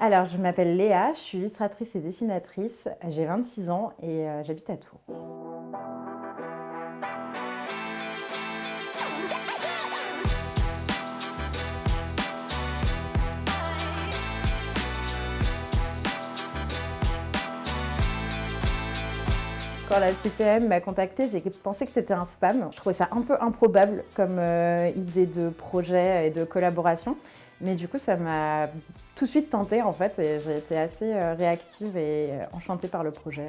Alors, je m'appelle Léa, je suis illustratrice et dessinatrice, j'ai 26 ans et j'habite à Tours. Quand la CPAM m'a contactée, j'ai pensé que c'était un spam. Je trouvais ça un peu improbable comme idée de projet et de collaboration. Mais du coup, ça m'a tout de suite tentée en fait et j'ai été assez réactive et enchantée par le projet.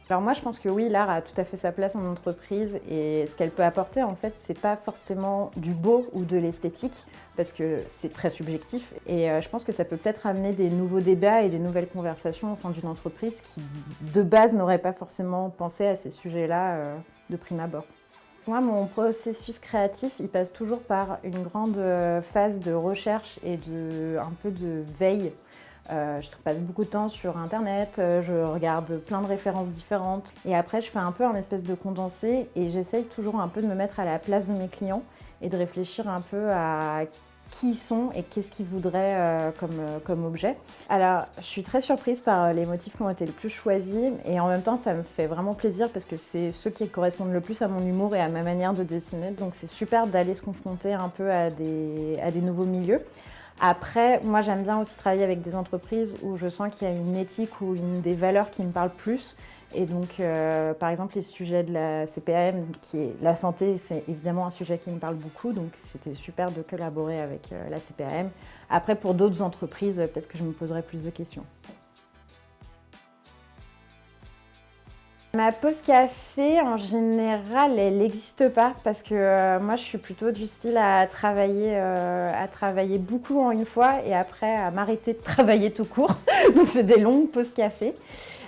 Alors moi, je pense que oui, l'art a tout à fait sa place en entreprise et ce qu'elle peut apporter, en fait, c'est pas forcément du beau ou de l'esthétique, parce que c'est très subjectif. Et je pense que ça peut peut-être amener des nouveaux débats et des nouvelles conversations au sein d'une entreprise qui, de base, n'aurait pas forcément pensé à ces sujets-là de prime abord. Moi, mon processus créatif, il passe toujours par une grande phase de recherche et un peu de veille. Je passe beaucoup de temps sur Internet, je regarde plein de références différentes. Et après, je fais un peu un espèce de condensé et j'essaye toujours un peu de me mettre à la place de mes clients et de réfléchir un peu à qui ils sont et qu'est-ce qu'ils voudraient comme objet. Alors, je suis très surprise par les motifs qui ont été le plus choisis et en même temps, ça me fait vraiment plaisir parce que c'est ceux qui correspondent le plus à mon humour et à ma manière de dessiner. Donc, c'est super d'aller se confronter un peu à des nouveaux milieux. Après, moi j'aime bien aussi travailler avec des entreprises où je sens qu'il y a une éthique ou des valeurs qui me parlent plus. Et donc, par exemple, les sujets de la CPAM, qui est la santé, c'est évidemment un sujet qui me parle beaucoup. Donc, c'était super de collaborer avec la CPAM. Après, pour d'autres entreprises, peut-être que je me poserai plus de questions. Ma pause café, en général, elle n'existe pas parce que moi, je suis plutôt du style à travailler beaucoup en une fois et après à m'arrêter de travailler tout court. Donc, c'est des longues pauses café.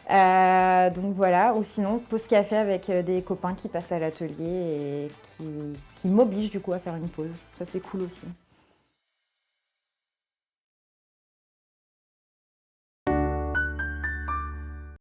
Donc voilà, ou sinon, pause café avec des copains qui passent à l'atelier et qui m'obligent du coup à faire une pause. Ça, c'est cool aussi.